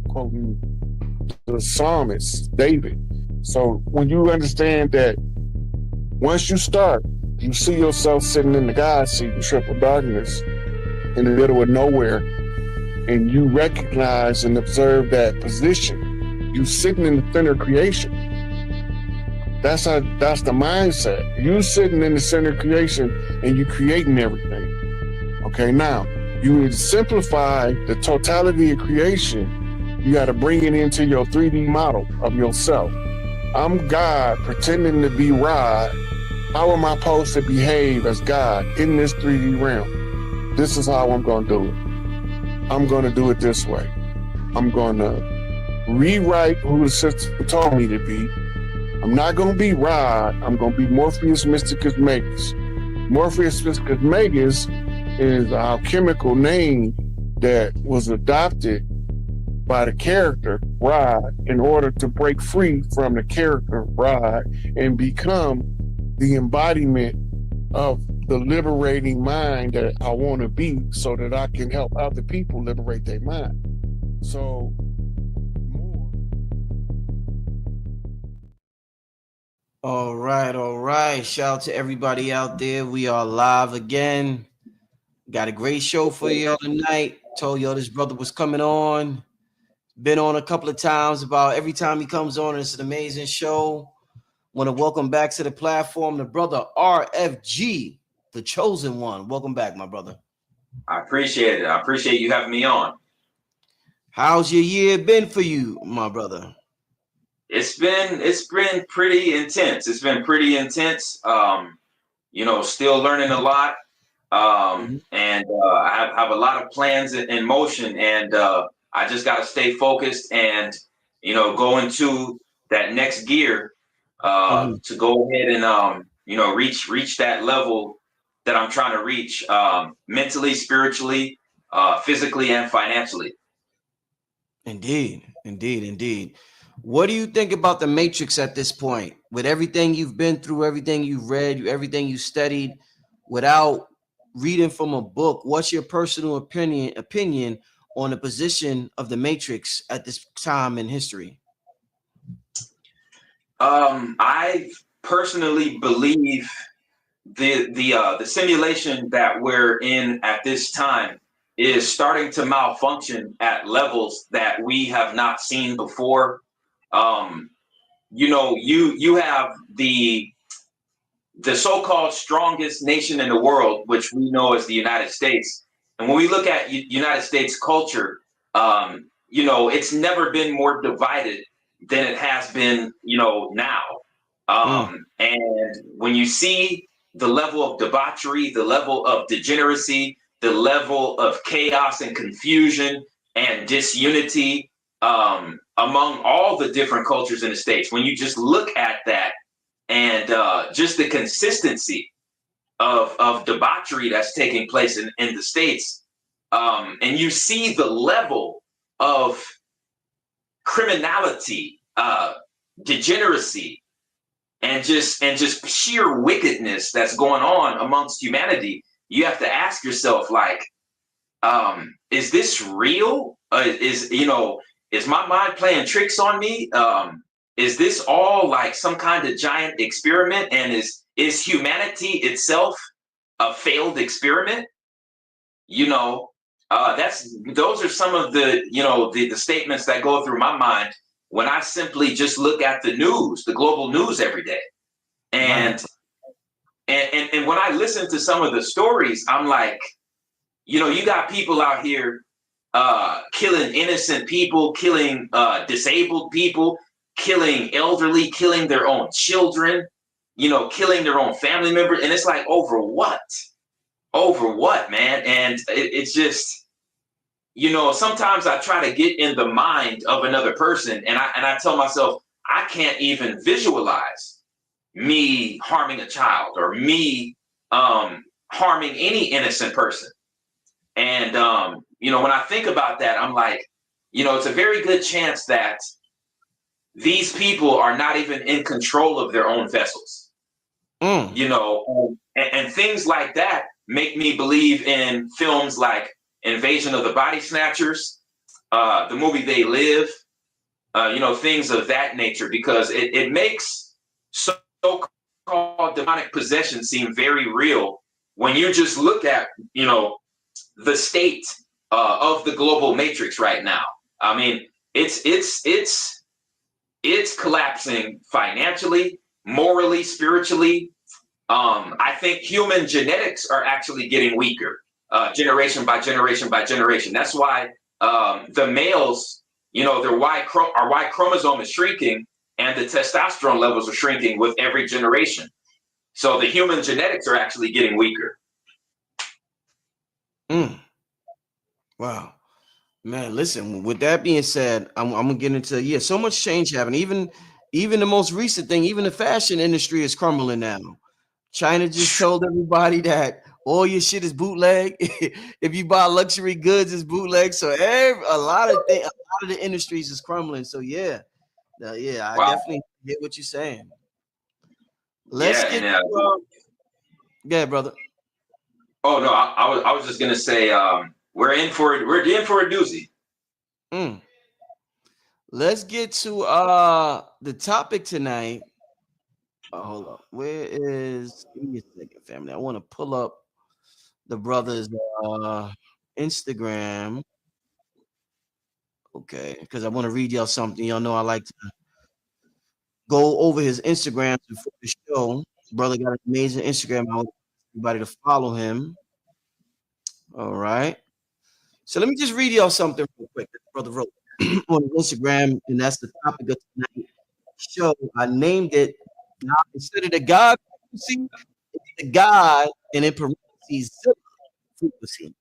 quoting the psalmist David. So when you understand that once you start, you see yourself sitting in the God seat in triple darkness in the middle of nowhere, and you recognize and observe that position. You sitting in the center of creation. That's the mindset. You sitting in the center of creation and you creating everything. Okay, now you need to simplify the totality of creation. You got to bring it into your 3D model of yourself. I'm God pretending to be Rod. How am I supposed to behave as God in this 3D realm? This is how I'm going to do it. I'm going to do it this way. I'm going to rewrite who the system told me to be. I'm not going to be Rod. I'm going to be Morpheus Mysticus Magus. Morpheus Mysticus Magus is our alchemical name that was adopted by the character Rod in order to break free from the character Rod and become the embodiment of the liberating mind that I want to be, so that I can help other people liberate their mind. So more. All right. Shout out to everybody out there. We are live again. Got a great show for y'all tonight. Told y'all this brother was coming on. Been on a couple of times. About every time he comes on, it's an amazing show. Want to welcome back to the platform the brother RFG, the chosen one. Welcome back, my brother. I appreciate it. I appreciate you having me on. How's your year been for you, my brother? It's been pretty intense. It's been pretty intense. Still learning a lot. And I have a lot of plans in motion, and I just got to stay focused and go into that next gear to go ahead and reach that level that I'm trying to reach, mentally, spiritually, physically, and financially. Indeed. What do you think about the Matrix at this point? With everything you've been through, everything you've read, everything you studied, without reading from a book, what's your personal opinion on the position of the Matrix at this time in history? I personally believe the simulation that we're in at this time is starting to malfunction at levels that we have not seen before. You have the so-called strongest nation in the world, which we know as the United States. And when we look at United States culture, it's never been more divided than it has been, now. And when you see the level of debauchery, the level of degeneracy, the level of chaos and confusion and disunity among all the different cultures in the States, when you just look at that and just the consistency of debauchery that's taking place in the States, and you see the level of criminality, degeneracy, and just sheer wickedness that's going on amongst humanity, you have to ask yourself, like, is this real? Is my mind playing tricks on me? Is this all like some kind of giant experiment? And is humanity itself a failed experiment? Those are some of the statements that go through my mind when I simply just look at the news, the global news every day. And when I listen to some of the stories, I'm like, you got people out here killing innocent people, killing disabled people, killing elderly, killing their own children, killing their own family members. And it's like, over what? Over what, man? And it's just, sometimes I try to get in the mind of another person, and I tell myself, I can't even visualize me harming a child or me harming any innocent person. And, when I think about that, I'm like, it's a very good chance that these people are not even in control of their own vessels, and things like that make me believe in films like Invasion of the Body Snatchers, the movie They Live, things of that nature, because it makes so-called demonic possession seem very real when you just look at, the state of the global matrix right now. I mean, it's collapsing financially, morally, spiritually. I think human genetics are actually getting weaker, generation by generation by generation. That's why the males, our Y chromosome is shrinking, and the testosterone levels are shrinking with every generation. So the human genetics are actually getting weaker. Wow. Man, listen, with that being said, I'm gonna get into so much change happening. Even the most recent thing, even the fashion industry is crumbling now. China just told everybody that all your shit is bootleg. If you buy luxury goods, it's bootleg. So a lot of the industries is crumbling. So I definitely get what you're saying. Let's get brother. Oh no, I was just gonna say we're in for a doozy. Let's get to the topic tonight. Hold up. Where is? Give me a second, family. I want to pull up the brother's Instagram. Okay, because I want to read y'all something. Y'all know I like to go over his Instagram before the show. Brother got an amazing Instagram. I want everybody to follow him. All right. So let me just read y'all something real quick. Brother wrote on Instagram, and that's the topic of tonight's show. I named it instead of the God frequency, it's the God, and in parentheses, Zilla frequency.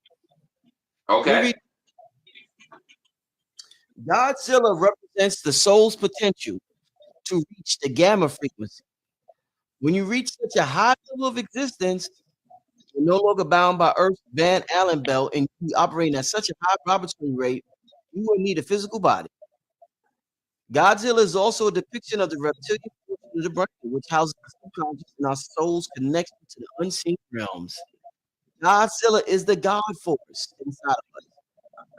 Okay. Godzilla represents the soul's potential to reach the gamma frequency. When you reach such a high level of existence, you're no longer bound by Earth's Van Allen belt, and you operating at such a high vibratory rate, you will need a physical body. Godzilla is also a depiction of the reptilian portion of the brain, which houses the subconscious and our soul's connection to the unseen realms. Godzilla is the God force inside of us,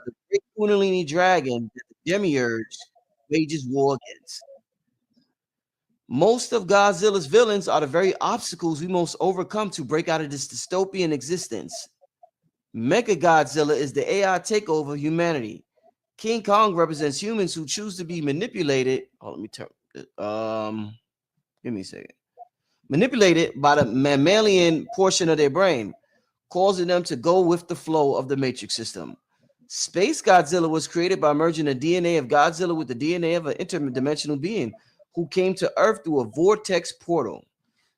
the great Kundalini dragon that the demiurge wages war against. Most of Godzilla's villains are the very obstacles we must overcome to break out of this dystopian existence. Mechagodzilla is the AI takeover of humanity. King Kong represents humans who choose to be manipulated. Oh, let me turn. Give me a second. Manipulated by the mammalian portion of their brain, causing them to go with the flow of the matrix system. Space Godzilla was created by merging the DNA of Godzilla with the DNA of an interdimensional being who came to Earth through a vortex portal.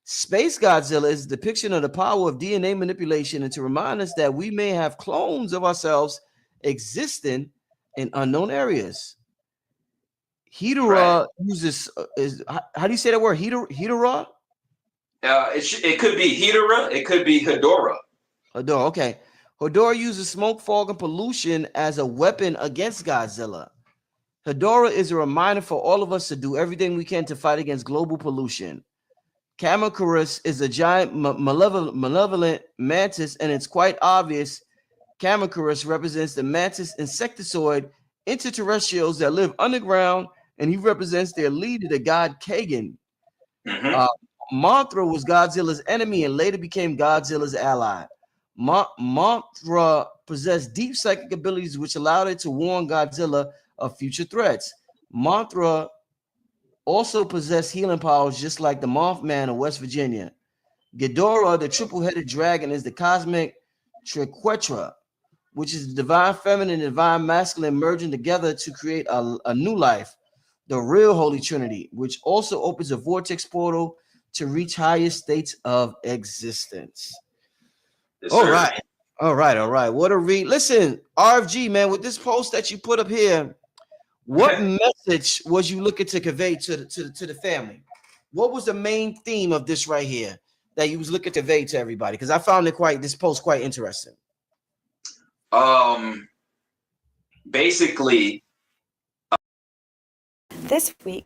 Space Godzilla is a depiction of the power of DNA manipulation and to remind us that we may have clones of ourselves existing in unknown areas. Hedorah uses how do you say that word? Hedorah? It could be Hedorah. It could be Hedorah. Hedorah, okay. Hedorah uses smoke, fog, and pollution as a weapon against Godzilla. Hedorah is a reminder for all of us to do everything we can to fight against global pollution. Kamacuras is a giant malevolent mantis, and it's quite obvious Kamacuras represents the mantis insectoid extraterrestrials that live underground, and he represents their leader, the god Kagan. Mothra was Godzilla's enemy and later became Godzilla's ally. Mothra possessed deep psychic abilities which allowed it to warn Godzilla of future threats. Mothra also possessed healing powers just like the Mothman of West Virginia. Ghidorah, the triple-headed dragon, is the cosmic triquetra, which is the divine feminine and divine masculine merging together to create a new life, the real Holy Trinity, which also opens a vortex portal to reach higher states of existence. Yes, all sir. right. What a read. Listen, RFG, man, with this post that you put up here, what message was you looking to convey to the family? What was the main theme of this right here that you was looking to convey to everybody? Because I found this post quite interesting. Basically, this week,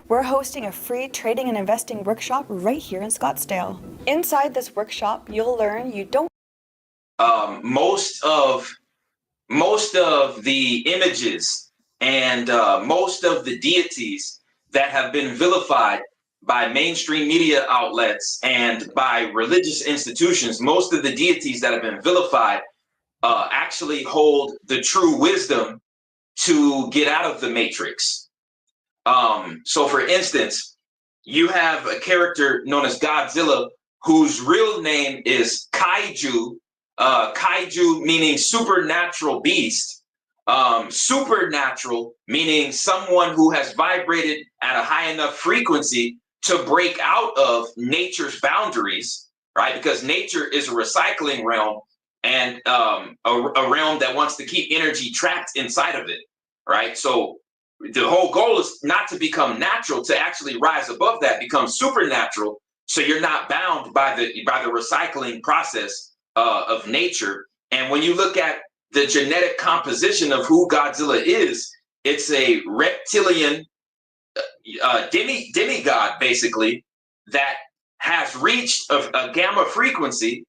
we're hosting a free trading and investing workshop right here in Scottsdale. Inside this workshop, you'll learn you don't. Most of most of the images and most of the deities that have been vilified by mainstream media outlets and by religious institutions, most of the deities that have been vilified actually hold the true wisdom to get out of the matrix. So for instance, you have a character known as Godzilla, whose real name is Kaiju. Kaiju meaning supernatural beast. Supernatural meaning someone who has vibrated at a high enough frequency to break out of nature's boundaries, right? Because nature is a recycling realm and a realm that wants to keep energy trapped inside of it, right? So the whole goal is not to become natural, to actually rise above that, become supernatural, so you're not bound by the recycling process of nature. And when you look at the genetic composition of who Godzilla is, it's a reptilian demigod, basically, that has reached a gamma frequency,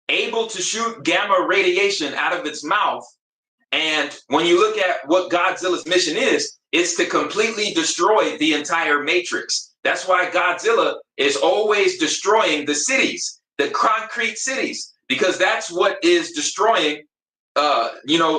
able to shoot gamma radiation out of its mouth. And when you look at what Godzilla's mission is, it's to completely destroy the entire matrix. That's why Godzilla is always destroying the cities, the concrete cities, because that's what is destroying,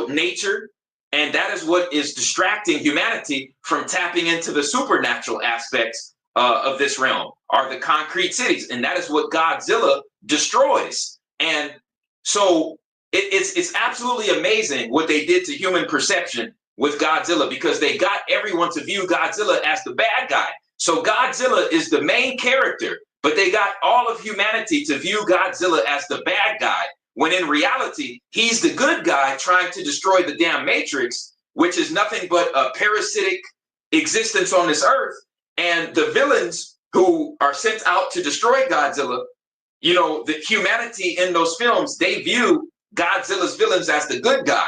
nature. And that is what is distracting humanity from tapping into the supernatural aspects of this realm, are the concrete cities. And that is what Godzilla destroys. And so it's absolutely amazing what they did to human perception with Godzilla, because they got everyone to view Godzilla as the bad guy. So Godzilla is the main character, but they got all of humanity to view Godzilla as the bad guy, when in reality, he's the good guy trying to destroy the damn Matrix, which is nothing but a parasitic existence on this earth. And the villains who are sent out to destroy Godzilla, the humanity in those films, they view Godzilla's villains as the good guy.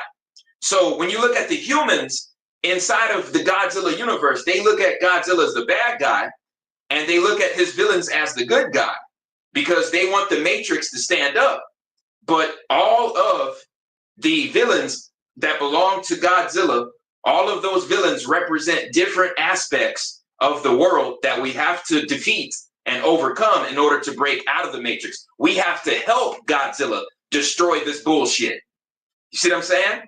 So when you look at the humans inside of the Godzilla universe, they look at Godzilla as the bad guy, and they look at his villains as the good guy, because they want the Matrix to stand up. But all of the villains that belong to Godzilla, all of those villains represent different aspects of the world that we have to defeat and overcome in order to break out of the Matrix. We have to help Godzilla destroy this bullshit. You see what I'm saying?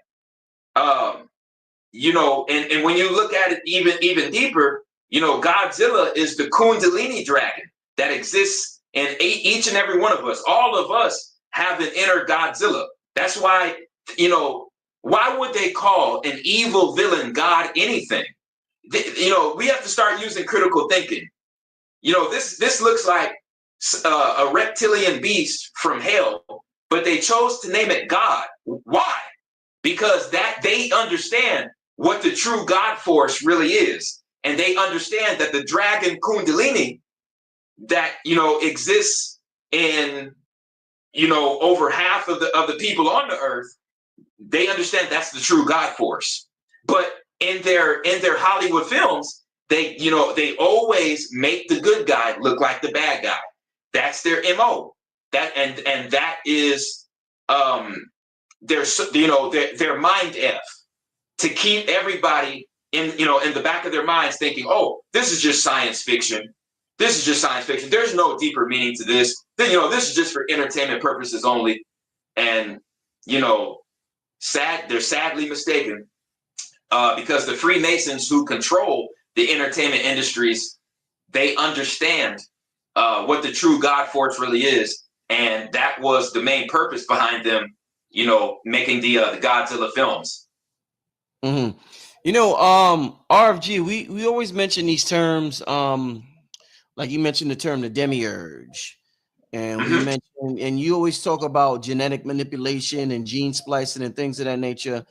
And when you look at it even deeper, Godzilla is the Kundalini dragon that exists in each and every one of us. All of us have an inner Godzilla. That's why, why would they call an evil villain God anything? We have to start using critical thinking. This looks like a reptilian beast from hell, but they chose to name it God. Why? Because that they understand what the true God force really is. And they understand that the dragon Kundalini that, exists in, over half of the people on the earth, they understand that's the true God force. But in their Hollywood films, they always make the good guy look like the bad guy. That's their MO. And that is their mind F, to keep everybody in the back of their minds thinking, oh, this is just science fiction. This is just science fiction. There's no deeper meaning to this. This is just for entertainment purposes only. And they're sadly mistaken, because the Freemasons who control the entertainment industries, they understand what the true God force really is, and that was the main purpose behind them, making the Godzilla films. Mm-hmm. RFG, we always mention these terms, like you mentioned the term the demiurge, and we mentioned, and you always talk about genetic manipulation and gene splicing and things of that nature.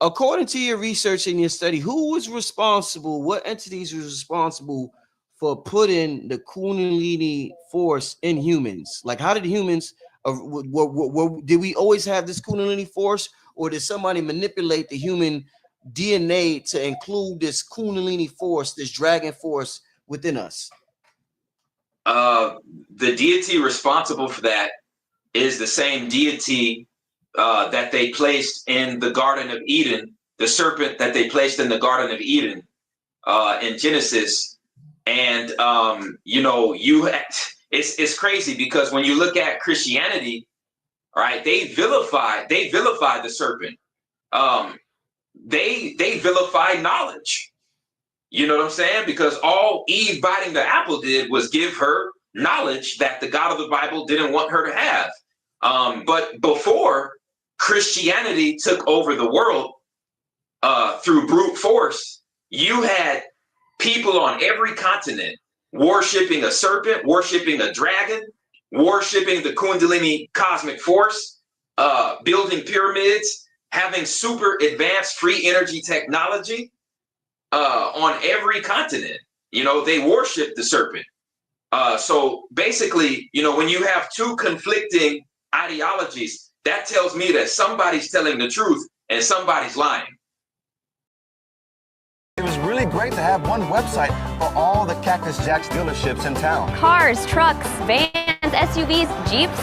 According to your research and your study, who was responsible? What entities was responsible for putting the Kundalini force in humans? Like, how did humans? Did we always have this Kundalini force, or did somebody manipulate the human DNA to include this Kundalini force, this dragon force within us? The deity responsible for that is the same deity that they placed in the Garden of Eden, the serpent that they placed in the Garden of Eden in Genesis. And it's crazy because when you look at Christianity, right, they vilify the serpent. They vilify knowledge. You know what I'm saying? Because all Eve biting the apple did was give her knowledge that the God of the Bible didn't want her to have. But before Christianity took over the world through brute force, you had people on every continent worshiping a serpent, worshiping a dragon, worshiping the Kundalini cosmic force, building pyramids, having super advanced free energy technology on every continent. They worship the serpent. So basically, when you have two conflicting ideologies, that tells me that somebody's telling the truth and somebody's lying. It was really great to have one website for all the Cactus Jack's dealerships in town. Cars, trucks, vans, SUVs, Jeeps.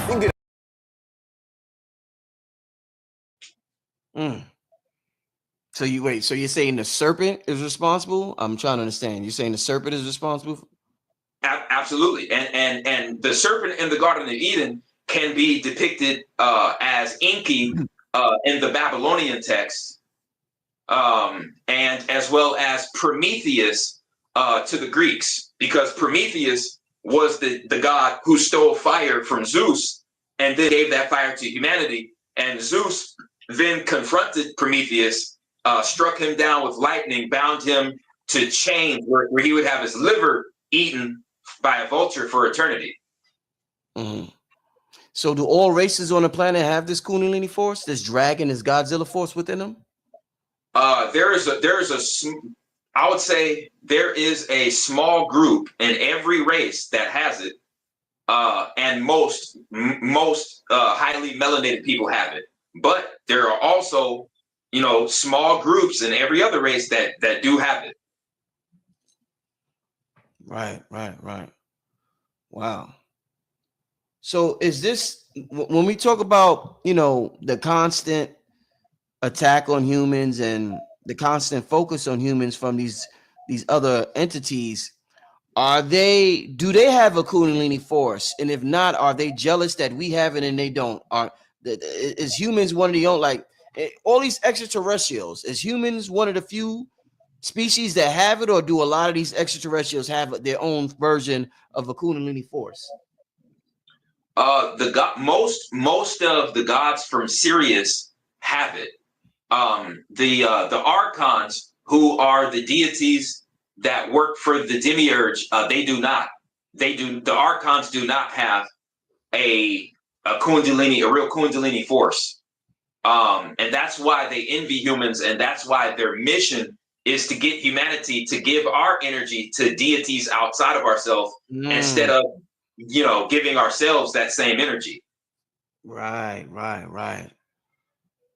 So you're saying the serpent is responsible? I'm trying to understand. You're saying the serpent is responsible? Absolutely. And the serpent in the Garden of Eden can be depicted as Enki in the Babylonian text, and as well as Prometheus to the Greeks, because Prometheus was the god who stole fire from Zeus and then gave that fire to humanity. And Zeus then confronted Prometheus, struck him down with lightning, bound him to chains where he would have his liver eaten by a vulture for eternity. So do all races on the planet have this Kundalini force, this dragon, this Godzilla force within them? I would say there is a small group in every race that has it, and most highly melanated people have it. But there are also, small groups in every other race that do have it. Right. Wow. So is this, when we talk about, the constant attack on humans and the constant focus on humans from these other entities, do they have a Kundalini force? And if not, are they jealous that we have it and they don't? Is humans one of the only, all these extraterrestrials, is humans one of the few species that have it, or do a lot of these extraterrestrials have their own version of a Kundalini force? Most of the gods from Sirius have it. The archons, who are the deities that work for the demiurge, they do not. The archons do not have a Kundalini, a real Kundalini force. And that's why they envy humans, and that's why their mission is to get humanity to give our energy to deities outside of ourselves instead of giving ourselves that same energy. Right.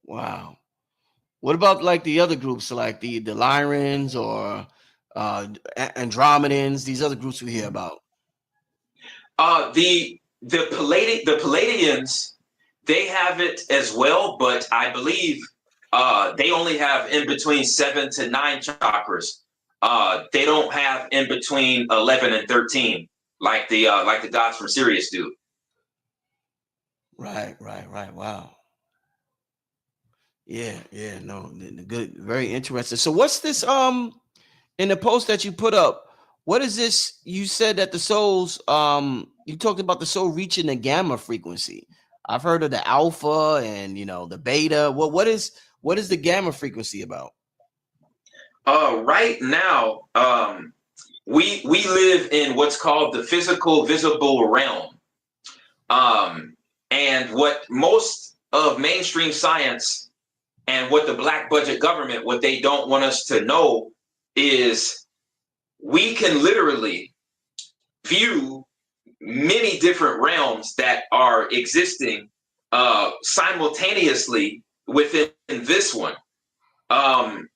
Wow. What about like the other groups, like the Lyrans or Andromedans, these other groups we hear about? The Palladians, they have it as well, but I believe they only have in between 7 to 9 chakras. They don't have in between 11 and 13 like the gods from Sirius do. Right. Wow. Yeah. No, good. Very interesting. So what's this? In the post that you put up, what is this? You said that the souls, you talked about the soul reaching the gamma frequency. I've heard of the alpha and the beta. What is the gamma frequency about? Right now, we live in what's called the physical visible realm. And what most of mainstream science and what the black budget government, what they don't want us to know is we can literally view many different realms that are existing simultaneously within this one.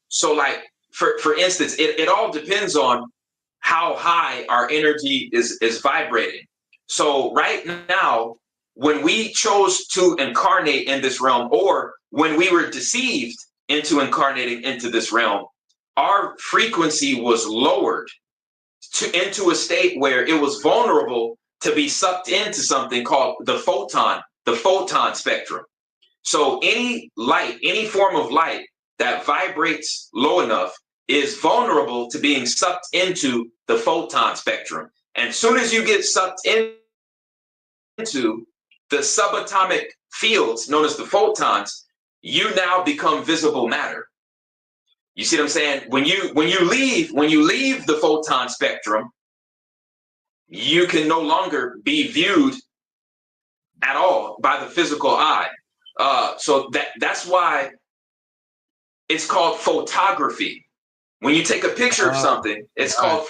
So like, for instance, it all depends on how high our energy is vibrating. So right now, when we chose to incarnate in this realm, or when we were deceived into incarnating into this realm, our frequency was lowered into a state where it was vulnerable to be sucked into something called the photon spectrum. So any light, any form of light that vibrates low enough is vulnerable to being sucked into the photon spectrum. And soon as you get sucked into the subatomic fields known as the photons, you now become visible matter. You see what I'm saying? When you leave the photon spectrum, you can no longer be viewed at all by the physical eye. So that's why it's called photography. When you take a picture of something, it's called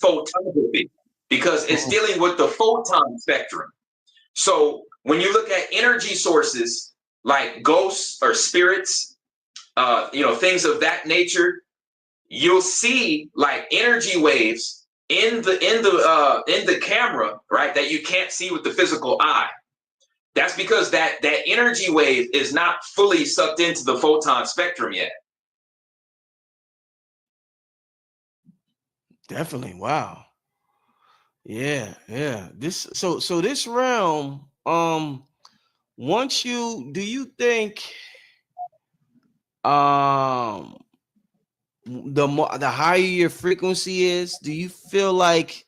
photography, because it's dealing with the photon spectrum. So when you look at energy sources like ghosts or spirits, things of that nature, you'll see like energy waves in the camera, right, that you can't see with the physical eye. That's because that energy wave is not fully sucked into the photon spectrum yet. Definitely. Wow. Yeah. So this realm, do you think the higher your frequency is, do you feel like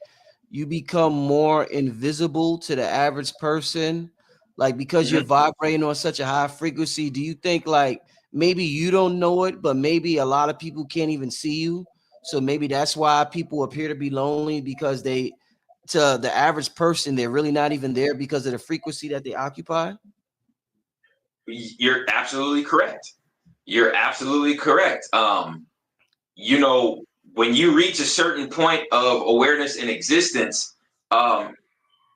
you become more invisible to the average person? Like, because you're vibrating on such a high frequency, do you think like maybe you don't know it, but maybe a lot of people can't even see you? So maybe that's why people appear to be lonely, because to the average person, they're really not even there because of the frequency that they occupy? You're absolutely correct. You're absolutely correct. When you reach a certain point of awareness in existence,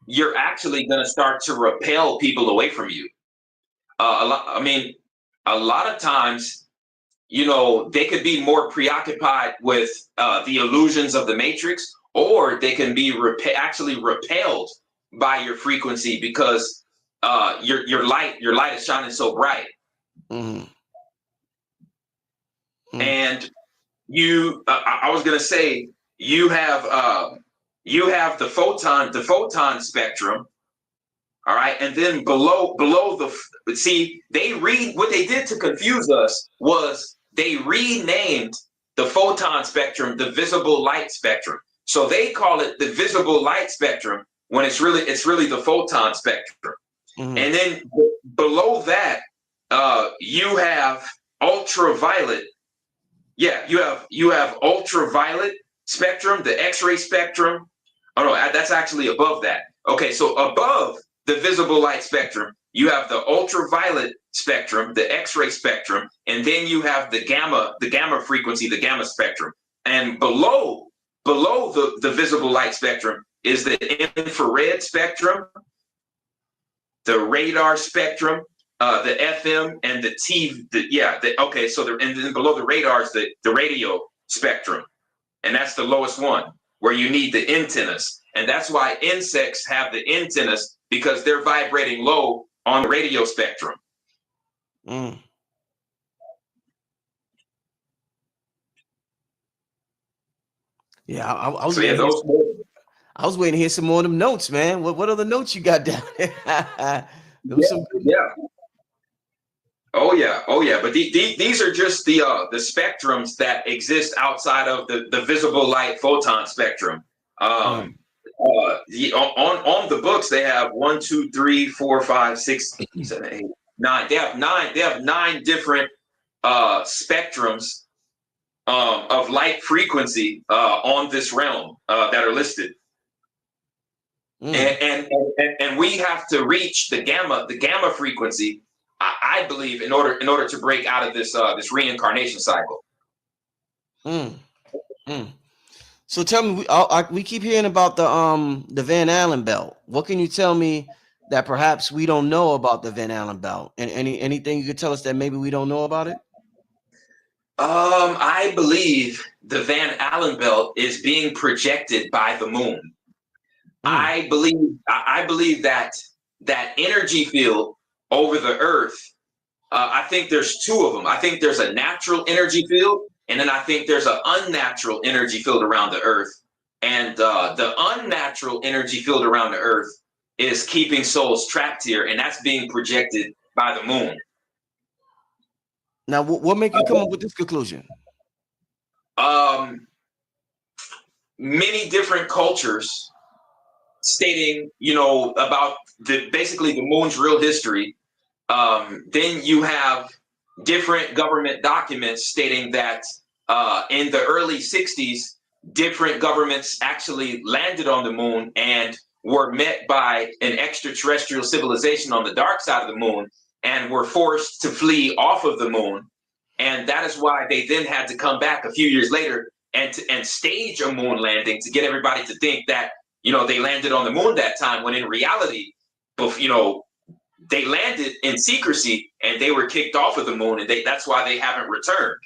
you're actually going to start to repel people away from you. A lot of times, they could be more preoccupied with the illusions of the matrix, or they can be actually repelled by your frequency, because your light is shining so bright. Mm-hmm. And I was going to say, you have the photon spectrum. All right. And then below what they did to confuse us was they renamed the photon spectrum the visible light spectrum. So they call it the visible light spectrum when it's really the photon spectrum. Mm-hmm. And then below that, you have ultraviolet. Yeah, you have ultraviolet spectrum, the X-ray spectrum. Oh no, that's actually above that. Okay, so above the visible light spectrum, you have the ultraviolet spectrum, the X-ray spectrum, and then you have the gamma frequency, the gamma spectrum. And below the visible light spectrum is the infrared spectrum, the radar spectrum, the FM, and the TV. And then below the radar is the radio spectrum, and that's the lowest one, where you need the antennas. And that's why insects have the antennas, because they're vibrating low on the radio spectrum. Mm. Yeah, I was waiting to hear some more of them notes, man. What other notes you got down there? Oh yeah. But these are just the spectrums that exist outside of the visible light photon spectrum. On the books, they have 1, 2, 3, 4, 5, 6, 7, 8, 9. They have 9 different spectrums of light frequency on this realm that are listed. And we have to reach the gamma frequency, I believe, in order to break out of this reincarnation cycle. So tell me, we keep hearing about the Van Allen belt. What can you tell me that perhaps we don't know about the Van Allen belt? And anything you could tell us that maybe we don't know about it? I believe the Van Allen belt is being projected by the moon. I believe that that energy field over the Earth, I think there's two of them. I think there's a natural energy field, and then I think there's an unnatural energy field around the Earth. And the unnatural energy field around the Earth is keeping souls trapped here, and that's being projected by the moon. Now, what make you come up with this conclusion? Many different cultures stating, about basically the moon's real history. Then you have different government documents stating that in the early 60s, different governments actually landed on the moon and were met by an extraterrestrial civilization on the dark side of the moon and were forced to flee off of the moon. And that is why they then had to come back a few years later and stage a moon landing to get everybody to think that, they landed on the moon that time, when in reality, they landed in secrecy and they were kicked off of the moon, and that's why they haven't returned.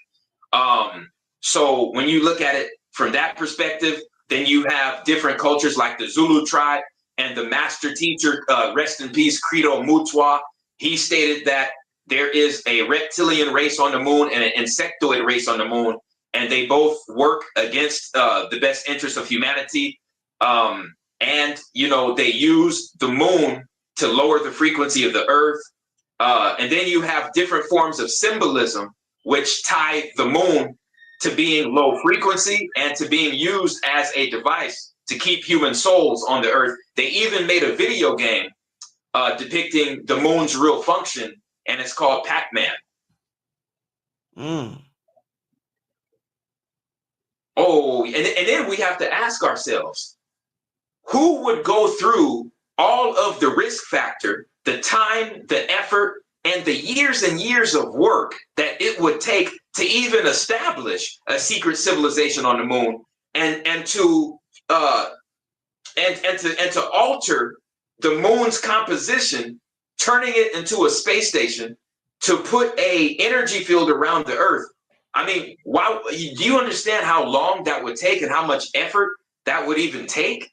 So when you look at it from that perspective, then you have different cultures like the Zulu tribe, and the master teacher, rest in peace, Credo Mutwa. He stated that there is a reptilian race on the moon and an insectoid race on the moon, and they both work against the best interests of humanity. And they use the moon to lower the frequency of the Earth. And then you have different forms of symbolism which tie the moon to being low frequency and to being used as a device to keep human souls on the Earth. They even made a video game depicting the moon's real function, and it's called Pac-Man. Oh, and then we have to ask ourselves, who would go through all of the risk factor, the time, the effort, and the years and years of work that it would take to even establish a secret civilization on the moon, and to alter the moon's composition, turning it into a space station to put a energy field around the Earth? I mean, why? Do you understand how long that would take and how much effort that would even take?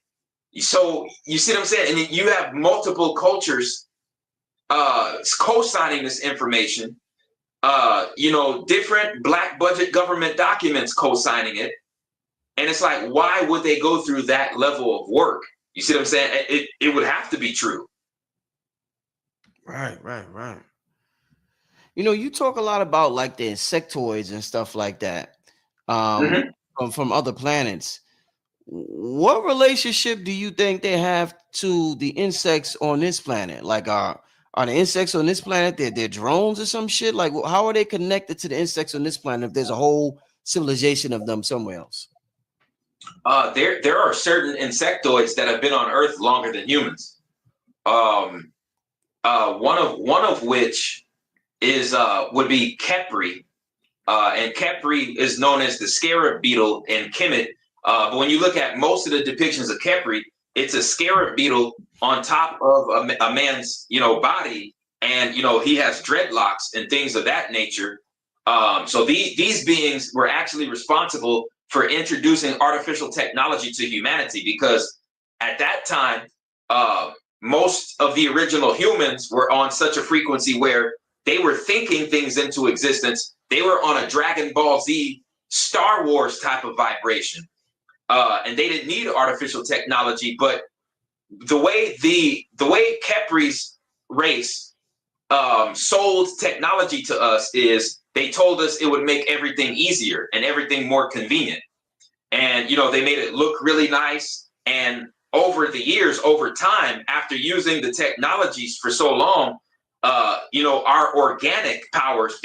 So you see what I'm saying? And you have multiple cultures co-signing this information, different black budget government documents co-signing it. And it's like, why would they go through that level of work? You see what I'm saying? It would have to be true. Right. You talk a lot about like the insectoids and stuff like that from other planets. What relationship do you think they have to the insects on this planet? Like, are the insects on this planet, they're drones or some shit? Like, how are they connected to the insects on this planet if there's a whole civilization of them somewhere else? There are certain insectoids that have been on Earth longer than humans. One of which is would be Khepri, and Khepri is known as the scarab beetle in Kemet. But when you look at most of the depictions of Khepri, it's a scarab beetle on top of a man's, body, and he has dreadlocks and things of that nature. So these beings were actually responsible for introducing artificial technology to humanity, because at that time, most of the original humans were on such a frequency where they were thinking things into existence. They were on a Dragon Ball Z, Star Wars type of vibration. And they didn't need artificial technology, but the way Khepri's race sold technology to us is they told us it would make everything easier and everything more convenient. And, they made it look really nice. And over the years, over time, after using the technologies for so long, our organic powers,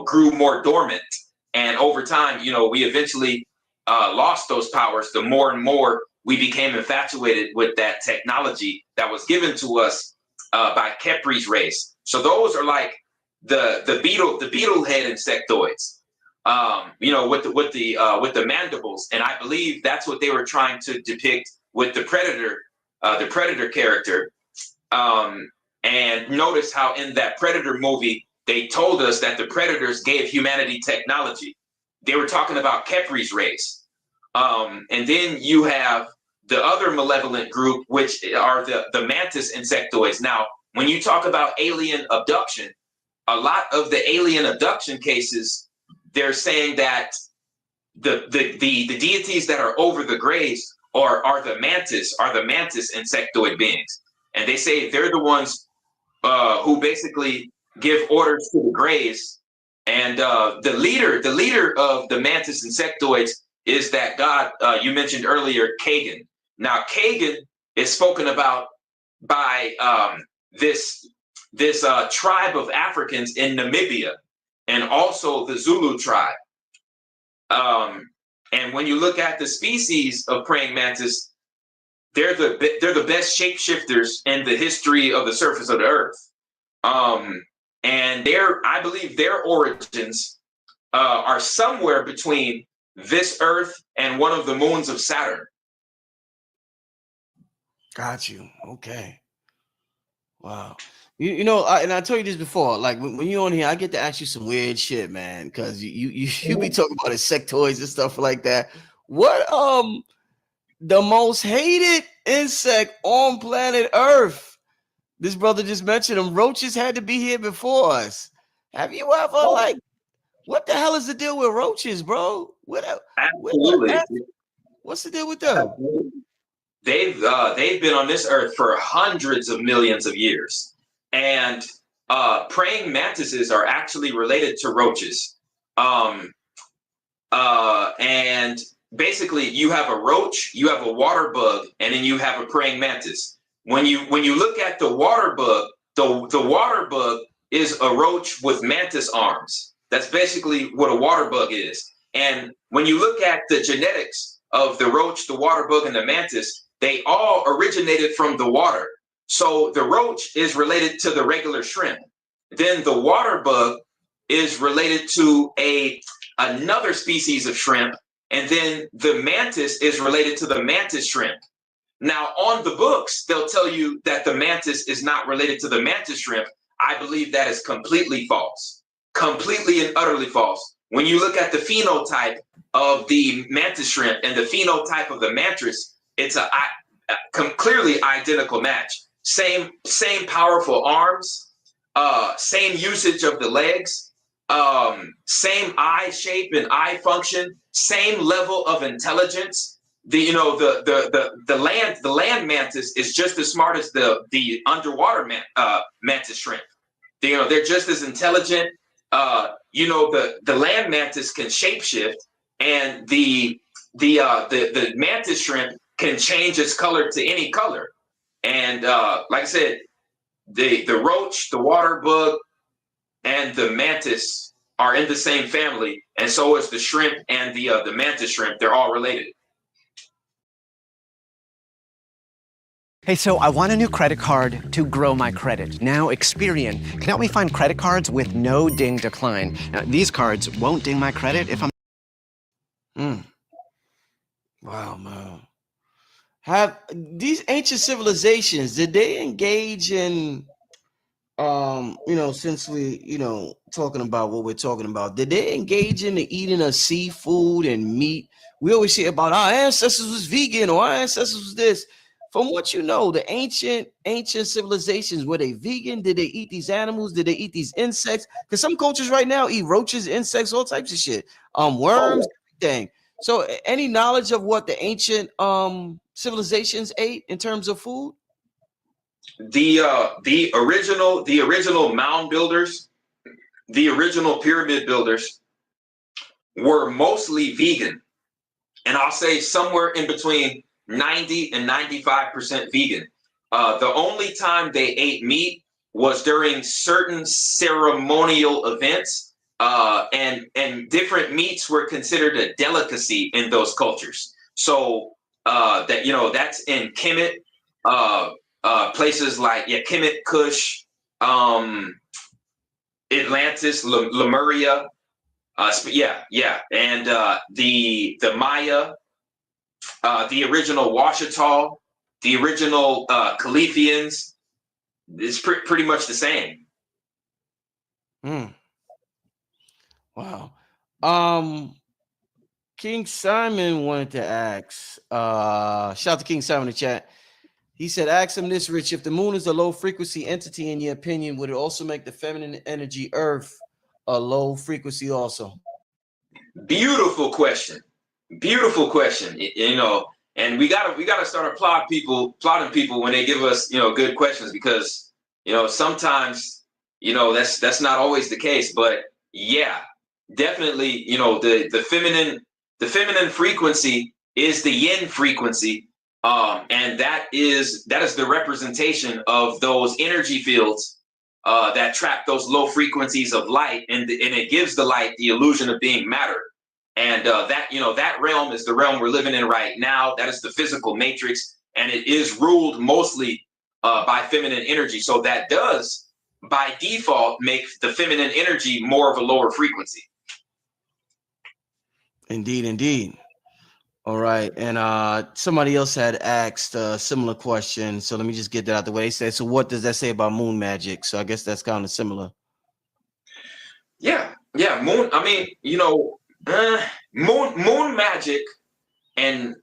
grew more dormant. And over time, we eventually lost those powers. The more and more we became infatuated with that technology that was given to us by Khepri's race. So those are like the beetle head insectoids, with the mandibles, and I believe that's what they were trying to depict with the predator character. And notice how in that Predator movie they told us that the predators gave humanity technology. They were talking about Khepri's race. And then you have the other malevolent group, which are the mantis insectoids. Now, when you talk about alien abduction, a lot of the alien abduction cases, they're saying that the deities that are over the graves are the mantis insectoid beings, and they say they're the ones who basically give orders to the graves. And the leader of the mantis insectoids is that god you mentioned earlier, Kagan. Now, Kagan is spoken about by this tribe of Africans in Namibia, and also the Zulu tribe. And when you look at the species of praying mantis, they're the best shapeshifters in the history of the surface of the earth. And I believe their origins are somewhere between this earth and one of the moons of Saturn. Got you. Okay. Wow. You know, and I told you this before. Like when you're on here, I get to ask you some weird shit, man, because you be talking about insectoids and stuff like that. What the most hated insect on planet Earth? This brother just mentioned them. Roaches had to be here before us. Have you ever like? What the hell is the deal with roaches, bro? Absolutely. What's the deal with them? They've been on this earth for hundreds of millions of years, and praying mantises are actually related to roaches. And basically, you have a roach, you have a water bug, and then you have a praying mantis. When you look at the water bug, the water bug is a roach with mantis arms. That's basically what a water bug is. And when you look at the genetics of the roach, the water bug, and the mantis, they all originated from the water. So the roach is related to the regular shrimp. Then the water bug is related to another species of shrimp. And then the mantis is related to the mantis shrimp. Now, on the books, they'll tell you that the mantis is not related to the mantis shrimp. I believe that is completely false. Completely and utterly false. When you look at the phenotype of the mantis shrimp and the phenotype of the mantis, it's a clearly identical match. Same powerful arms, same usage of the legs, same eye shape and eye function, same level of intelligence. The land mantis is just as smart as the underwater mantis shrimp. They're just as intelligent. The land mantis can shapeshift, and the mantis shrimp can change its color to any color. And like I said, the roach, the water bug, and the mantis are in the same family, and so is the shrimp and the mantis shrimp. They're all related. Hey, so I want a new credit card to grow my credit. Now Experian can help me find credit cards with no ding decline. Now, these cards won't ding my credit if I'm... Wow, man. Have these ancient civilizations, did they engage in, since we, talking about what we're talking about, did they engage in the eating of seafood and meat? We always hear about our ancestors was vegan or our ancestors was this. From what you know, the ancient civilizations, were they vegan? Did they eat these animals? Did they eat these insects? Because some cultures right now eat roaches, insects, all types of shit. Worms, everything. So any knowledge of what the ancient civilizations ate in terms of food? The original mound builders, the original pyramid builders were mostly vegan. And I'll say somewhere in between 90 and 95% vegan. The only time they ate meat was during certain ceremonial events, and different meats were considered a delicacy in those cultures. So that's in Kemet, places like Kemet, Kush, Atlantis, Lemuria, and the Maya. The original Washita, the original Calithians, it's pretty much the same. Wow. King Simon wanted to ask. Shout out to King Simon in the chat. He said, ask him this, Rich. If the moon is a low frequency entity, in your opinion, would it also make the feminine energy Earth a low frequency also? Beautiful question. Beautiful question. You know, and we gotta start applauding people when they give us, you know, good questions, because, you know, sometimes, you know, that's not always the case. But yeah, definitely, you know, the feminine frequency is the yin frequency. And that is the representation of those energy fields that trap those low frequencies of light, and it gives the light the illusion of being matter. And that, you know, that realm is the realm we're living in right now. That is the physical matrix, and it is ruled mostly by feminine energy. So that does, by default, make the feminine energy more of a lower frequency. Indeed, indeed. All right. And somebody else had asked a similar question. So let me just get that out the way. They said, so what does that say about moon magic? So I guess that's kind of similar. Yeah. Moon. I mean, you know, moon magic, and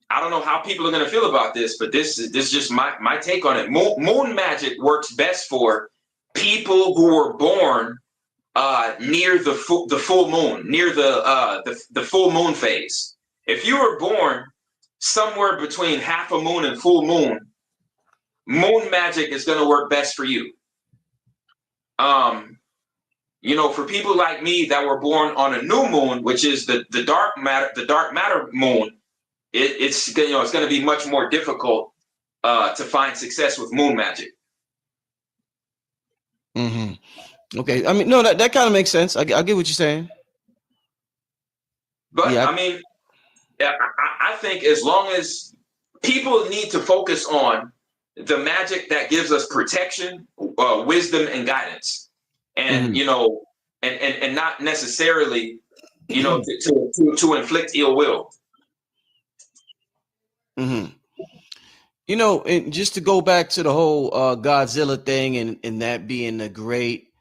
I don't know how people are going to feel about this, but this is just my take on it. Moon magic works best for people who were born near the full moon, near the full moon phase. If you were born somewhere between half a moon and full moon, moon magic is going to work best for you. You know, for people like me that were born on a new moon, which is the dark matter moon, it's you know, it's going to be much more difficult to find success with moon magic. Mm-hmm. Okay. I mean, no, that kind of makes sense. I get what you're saying. But yeah. I mean, I think as long as people need to focus on the magic that gives us protection, wisdom, and guidance, and you know, and not necessarily, you know, to inflict ill will. Mm-hmm. You know, and just to go back to the whole Godzilla thing, and that being the great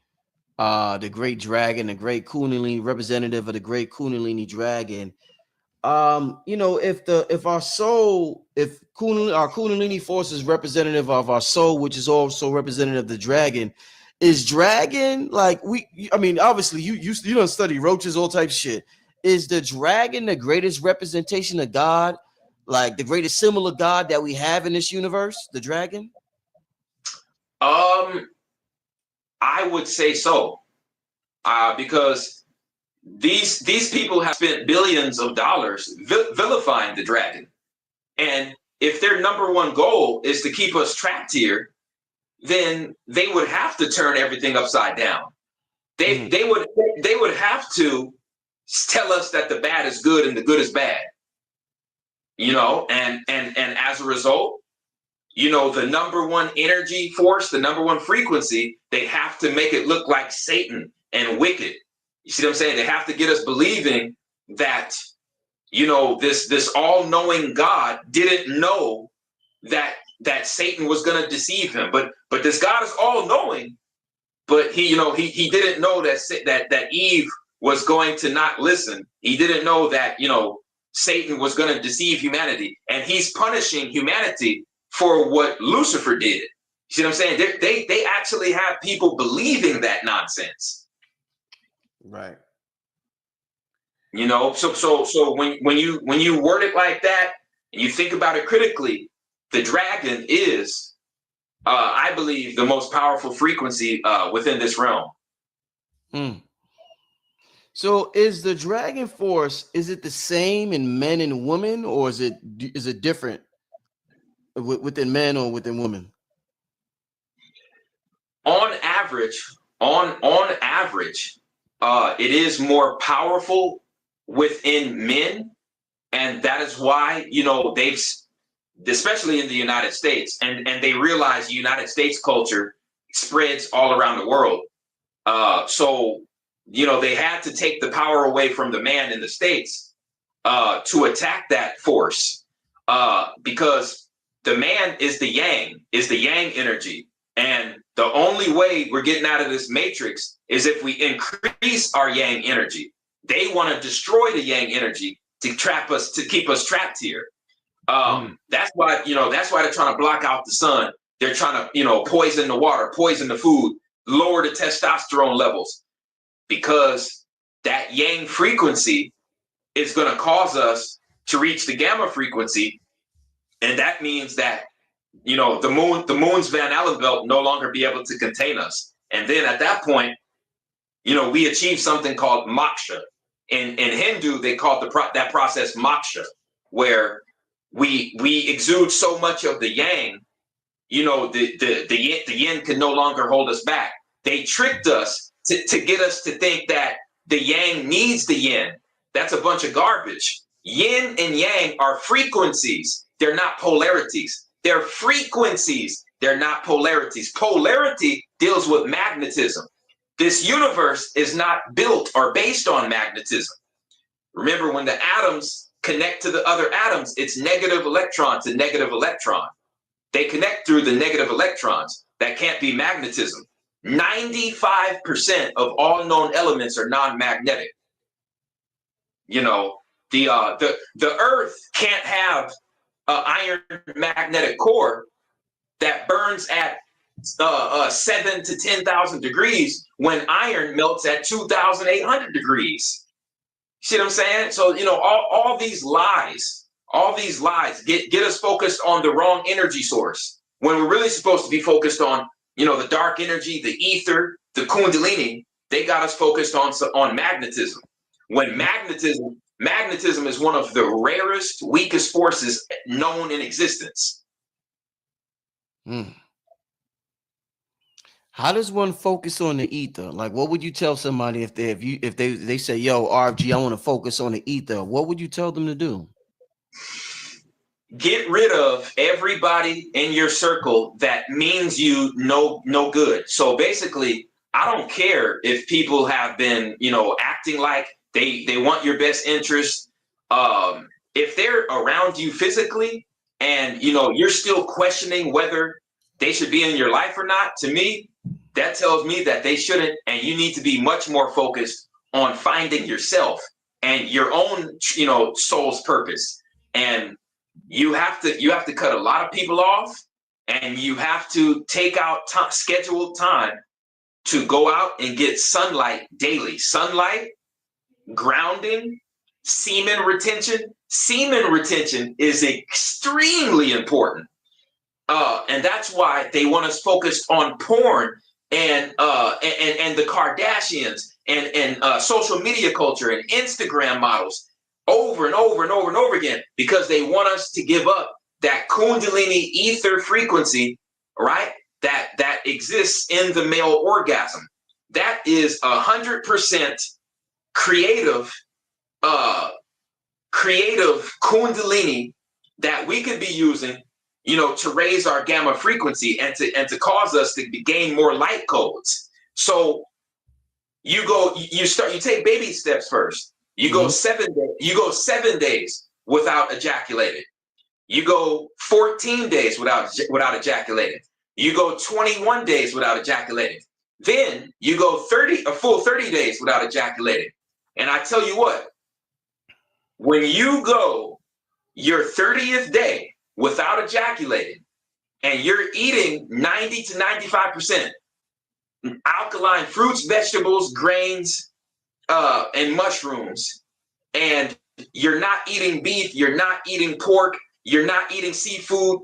dragon, the great Kundalini representative of the great Kundalini dragon. You know, if our Kundalini force is representative of our soul, which is also representative of the dragon, is dragon like I mean, obviously you don't study roaches, all types of shit. Is the dragon the greatest representation of God, like the greatest symbol of God that we have in this universe, the dragon? I would say so, because these people have spent billions of dollars vilifying the dragon, and if their number one goal is to keep us trapped here, then they would have to turn everything upside down. They would have to tell us that the bad is good and the good is bad. You know, and as a result, you know, the number one energy force, the number one frequency, they have to make it look like Satan and wicked. You see what I'm saying? They have to get us believing that, you know, this all-knowing God didn't know that Satan was going to deceive him. But this God is all-knowing, but he didn't know that Eve was going to not listen. He didn't know that, you know, Satan was going to deceive humanity, and he's punishing humanity for what Lucifer did. You see what I'm saying? They actually have people believing that nonsense. Right. You know, so when you word it like that and you think about it critically, the dragon is, I believe, the most powerful frequency within this realm. So is the dragon force, is it the same in men and women, or is it different within men or within women? On average, it is more powerful within men, and that is why, you know, they've, especially in the United States, and they realize United States culture spreads all around the world. So, you know, they had to take the power away from the man in the States to attack that force, because the man is the yang energy. And the only way we're getting out of this matrix is if we increase our yang energy. They want to destroy the yang energy to keep us trapped here. That's why they're trying to block out the sun. They're trying to, poison the water, poison the food, lower the testosterone levels, because that yang frequency is going to cause us to reach the gamma frequency. And that means that, the moon's Van Allen belt no longer be able to contain us. And then at that point, we achieve something called moksha. In Hindu, they call that process moksha, where we exude so much of the yang, the yin can no longer hold us back. They tricked us to get us to think that the yang needs the yin. That's a bunch of garbage. Yin and yang are frequencies. They're not polarities. They're frequencies. They're not polarities. Polarity deals with magnetism. This universe is not built or based on magnetism. Remember, when the atoms connect to the other atoms, it's negative electron to negative electron. They connect through the negative electrons. That can't be magnetism. 95% of all known elements are non-magnetic. The Earth can't have an iron magnetic core that burns at 7 to 10,000 degrees when iron melts at 2,800 degrees. See what I'm saying? So, all these lies get us focused on the wrong energy source, when we're really supposed to be focused on, the dark energy, the ether, the kundalini. They got us focused on magnetism, when magnetism is one of the rarest, weakest forces known in existence. How does one focus on the ether? Like, what would you tell somebody if they say, "Yo, RFG, I want to focus on the ether"? What would you tell them to do? Get rid of everybody in your circle that means you no good. So basically, I don't care if people have been, acting like they want your best interest. If they're around you physically and, you're still questioning whether they should be in your life or not, to me, that tells me that they shouldn't. And you need to be much more focused on finding yourself and your own, soul's purpose. And you have to cut a lot of people off, and you have to take out scheduled time to go out and get sunlight daily. Sunlight, grounding, semen retention. Semen retention is extremely important. And that's why they want us focused on porn and the Kardashians and social media culture and Instagram models over and over and over and over again, because they want us to give up that kundalini ether frequency, right? That exists in the male orgasm. That is 100% creative kundalini that we could be using, to raise our gamma frequency and to cause us to gain more light codes. So you take baby steps first. You go 7 days. You go 7 days without ejaculating. You go 14 days without ejaculating. You go 21 days without ejaculating. Then you go a full 30 days without ejaculating. And I tell you what, when you go your 30th day without ejaculating, and you're eating 90 to 95% alkaline fruits, vegetables, grains, and mushrooms, and you're not eating beef, you're not eating pork, you're not eating seafood,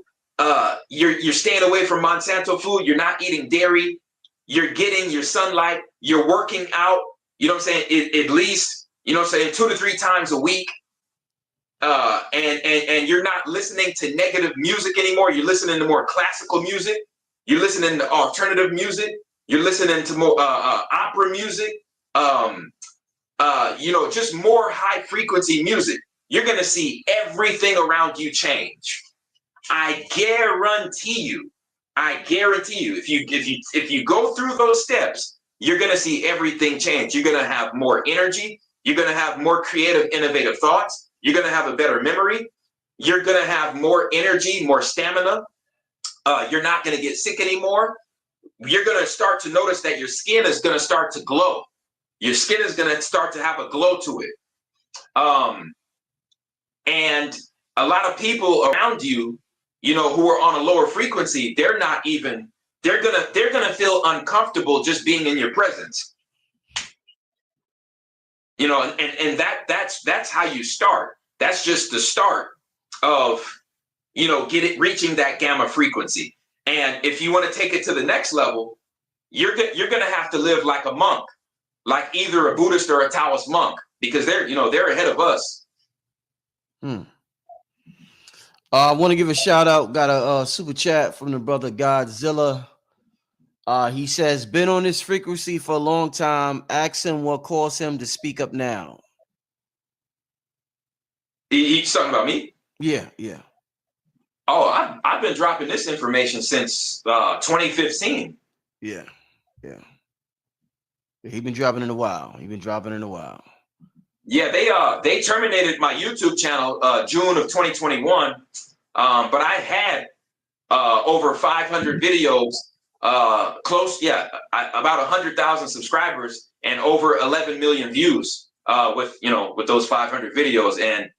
you're staying away from Monsanto food, you're not eating dairy, you're getting your sunlight, you're working out, at least, 2 to 3 times a week, and you're not listening to negative music anymore. You're listening to more classical music, you're listening to alternative music, you're listening to more opera music, just more high frequency music. You're going to see everything around you change. I guarantee you, if you go through those steps, you're going to see everything change. You're going to have more energy. You're going to have more creative, innovative thoughts. You're going to have a better memory. You're going to have more energy, more stamina. You're not going to get sick anymore. You're going to start to notice that your skin is going to start to glow. Your skin is going to start to have a glow to it. And a lot of people around you, you know, who are on a lower frequency, they're gonna feel uncomfortable just being in your presence. You know, and that's how you start. That's just the start of, you know, reaching that gamma frequency. And if you want to take it to the next level, you're gonna have to live like a monk, like either a Buddhist or a Taoist monk, because they're ahead of us. I want to give a shout out. Got a super chat from the brother Zilla. He says, been on this frequency for a long time. Ask him what caused him to speak up now. He's talking about me? Yeah. Oh, I've been dropping this information since 2015. Yeah. He's been dropping in a while. Yeah, they terminated my YouTube channel June of 2021, but I had over 500 videos, about 100,000 subscribers and over 11 million views with those 500 videos, and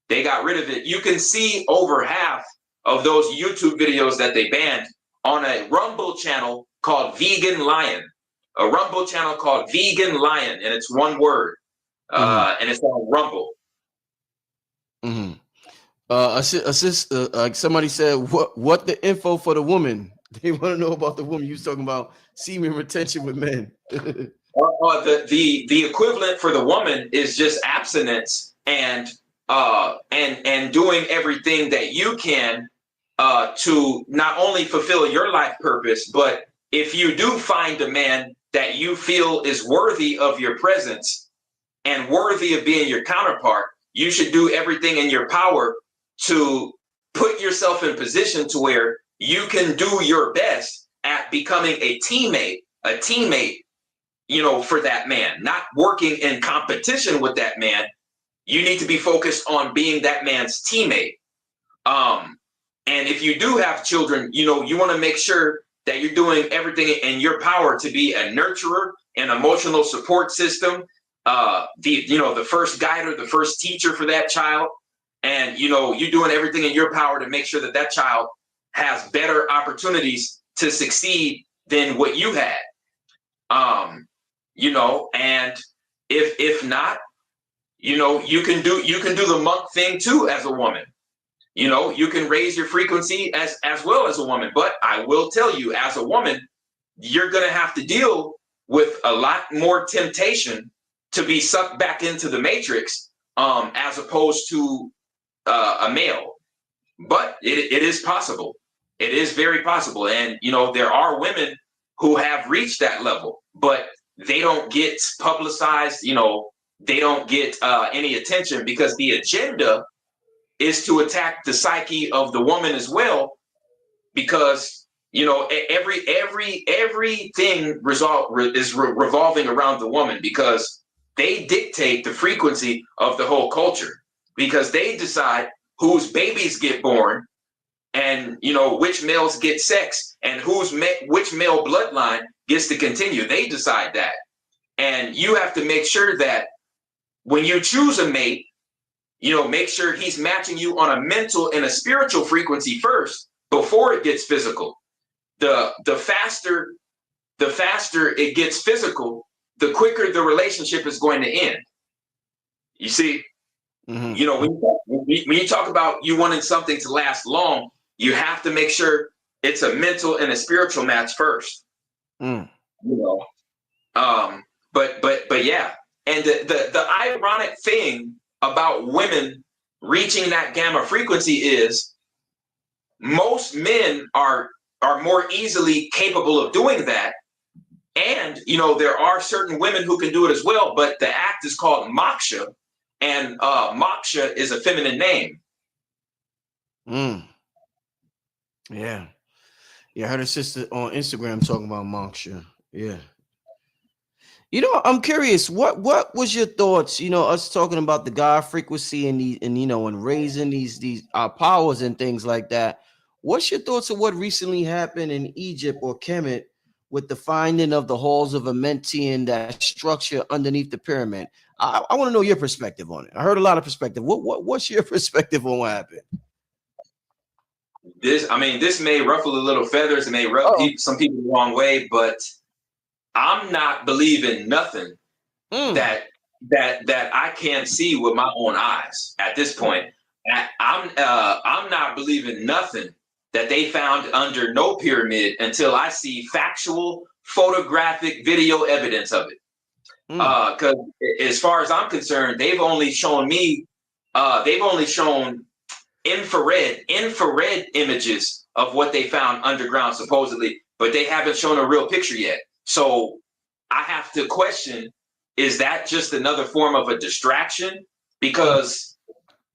they got rid of it. You can see over half of those YouTube videos that they banned on a Rumble channel called Vegan Lion, and it's one word. And it's on Rumble. Somebody said, what the info for the woman? They want to know about the woman. You was talking about semen retention with men. The equivalent for the woman is just abstinence and doing everything that you can to not only fulfill your life purpose, but if you do find a man that you feel is worthy of your presence and worthy of being your counterpart, you should do everything in your power to put yourself in position to where you can do your best at becoming a teammate, for that man, not working in competition with that man. You need to be focused on being that man's teammate. And if you do have children, you want to make sure that you're doing everything in your power to be a nurturer, an emotional support system, the first guide or the first teacher for that child. And, you're doing everything in your power to make sure that that child has better opportunities to succeed than what you had. And if not, you can do the monk thing too as a woman. You can raise your frequency as well as a woman. But I will tell you, as a woman, you're going to have to deal with a lot more temptation to be sucked back into the matrix as opposed to a male. But it is possible. It is very possible. And, there are women who have reached that level, but they don't get publicized. They don't get any attention because the agenda is to attack the psyche of the woman as well, because everything is revolving around the woman, because they dictate the frequency of the whole culture, because they decide whose babies get born and which males get sex and which male bloodline gets to continue. They decide that. And you have to make sure that when you choose a mate, make sure he's matching you on a mental and a spiritual frequency first before it gets physical. The faster it gets physical, the quicker the relationship is going to end. You see, when you talk about you wanting something to last long, you have to make sure it's a mental and a spiritual match first. But yeah. And the ironic thing about women reaching that gamma frequency is most men are more easily capable of doing that. And, there are certain women who can do it as well, but the act is called moksha, and moksha is a feminine name. Yeah. I heard a sister on Instagram talking about moksha. Yeah. I'm curious, what was your thoughts, us talking about the God frequency and raising these our powers and things like that. What's your thoughts of what recently happened in Egypt or Kemet with the finding of the halls of Amenti and that structure underneath the pyramid. I want to know your perspective on it. I heard a lot of perspective. What's your perspective on what happened? This may ruffle a little feathers and may rub some people the wrong way, but I'm not believing nothing that I can't see with my own eyes at this point. I'm not believing nothing that they found under no pyramid until I see factual photographic video evidence of it. Because as far as I'm concerned, they've only shown infrared images of what they found underground supposedly, but they haven't shown a real picture yet. So I have to question, is that just another form of a distraction? Because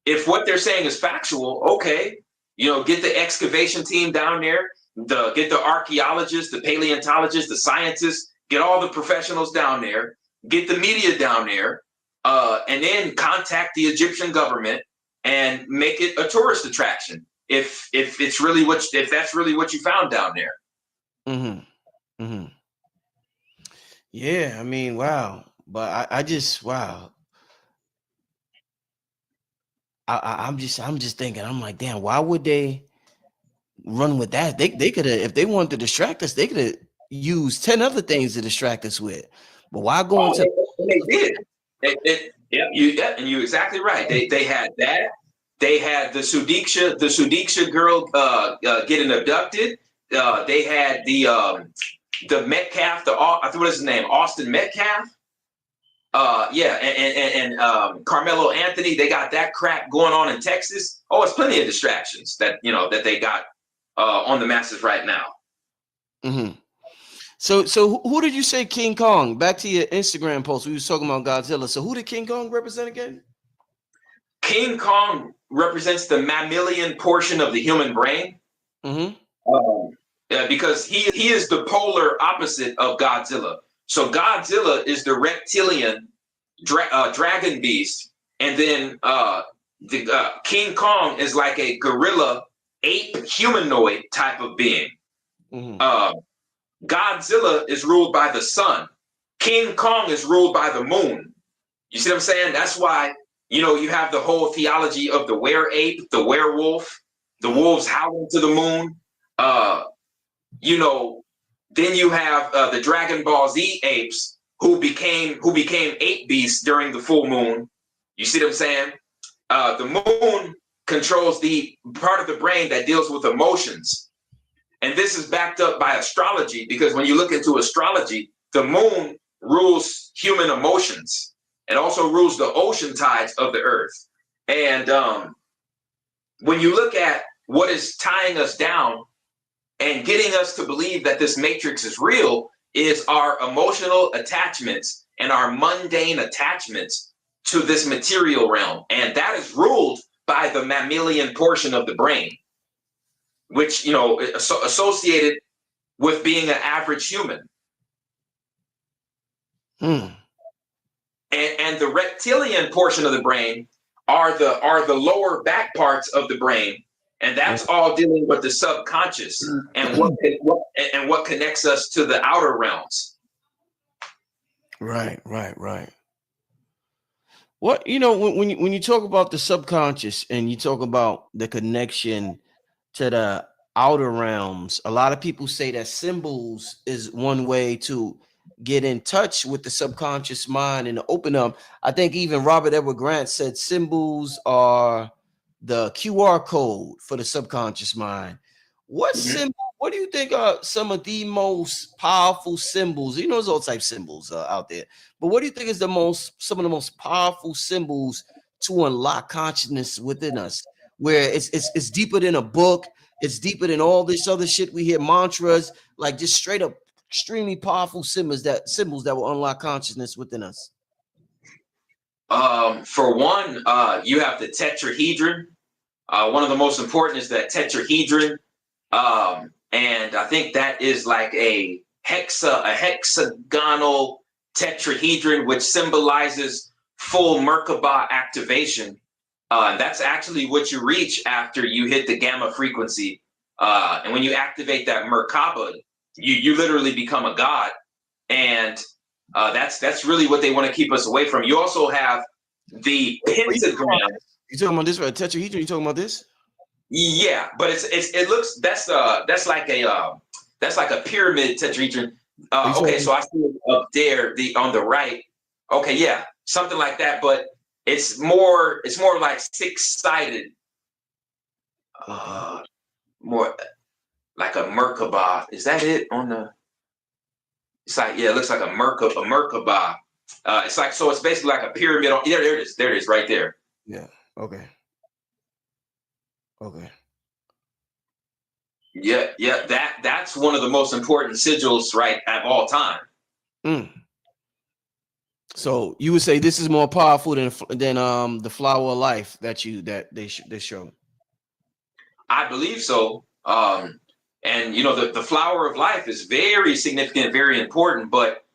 if what they're saying is factual, okay, get the excavation team down there, get the archaeologists, the paleontologists, the scientists, get all the professionals down there, get the media down there, and then contact the Egyptian government and make it a tourist attraction. If that's really what you found down there. Mm-hmm. Mm-hmm. Yeah, wow. But I just wow. I'm just thinking, I'm like, damn, why would they run with that? They could have, if they wanted to distract us, they could have used 10 other things to distract us with. But why go into they did. And you're exactly right. They had that. They had the Sudiksha girl getting abducted. They had the Metcalf, I think what is his name, Austin Metcalf. And Carmelo Anthony. They got that crap going on in Texas. Oh, it's plenty of distractions that they got on the masses right now. Mm-hmm. So who did you say King Kong? Back to your Instagram post, we was talking about Godzilla. So who did King Kong represent again? King Kong represents the mammalian portion of the human brain. Mm-hmm. Because he is the polar opposite of Godzilla. So Godzilla is the reptilian dragon beast, and then King Kong is like a gorilla ape humanoid type of being. Mm-hmm. Godzilla is ruled by the sun. King Kong is ruled by the moon. You see what I'm saying? That's why, you have the whole theology of the were-ape, the werewolf, the wolves howling to the moon. Then you have the Dragon Ball Z apes who became ape beasts during the full moon. You see what I'm saying? The moon controls the part of the brain that deals with emotions. And this is backed up by astrology, because when you look into astrology, the moon rules human emotions. It also rules the ocean tides of the earth. And when you look at what is tying us down and getting us to believe that this matrix is real, is our emotional attachments and our mundane attachments to this material realm. And that is ruled by the mammalian portion of the brain, which, associated with being an average human. And the reptilian portion of the brain are the lower back parts of the brain. And that's all dealing with the subconscious and what connects us to the outer realms. Right. What when you talk about the subconscious and you talk about the connection to the outer realms, a lot of people say that symbols is one way to get in touch with the subconscious mind and open up. I think even Robert Edward Grant said symbols are the QR code for the subconscious mind. What symbol? What do you think are some of the most powerful symbols? There's all types of symbols out there, but what do you think is some of the most powerful symbols to unlock consciousness within us, where it's deeper than a book, it's deeper than all this other shit we hear, mantras, like just straight up extremely powerful symbols that will unlock consciousness within us? For one, you have the tetrahedron. One of the most important is that tetrahedron. And I think that is like a hexagonal tetrahedron, which symbolizes full Merkaba activation. That's actually what you reach after you hit the gamma frequency. And when you activate that Merkaba, you literally become a god, and that's really what they want to keep us away from. You also have the pentagram. You talking about this right? Tetrahedron? You talking about this? Yeah, but it looks that's like a pyramid tetrahedron. Okay, so I see it up there, on the right. Okay, yeah, something like that, but it's more like six-sided, more like a Merkabah. Is that it on the? It's like, yeah, it looks like a Merkabah. It's like, so it's basically like a pyramid. There it is, right there. Yeah. Okay. Okay. Yeah. That's one of the most important sigils, right, at all time. So you would say this is more powerful than the flower of life that they show. I believe so. And the flower of life is very significant, very important, but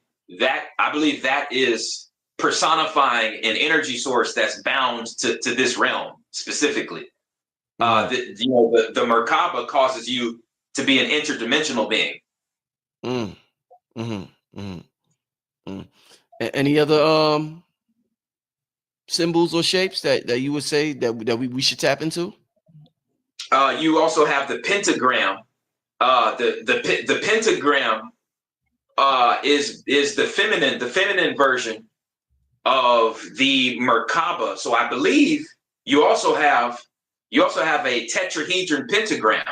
that, I believe, that is personifying an energy source that's bound to this realm specifically. The Merkaba causes you to be an interdimensional being. Any other symbols or shapes that you would say that we should tap into? You also have the pentagram. The pentagram is the feminine version of the Merkaba. So I believe you also have a tetrahedron pentagram.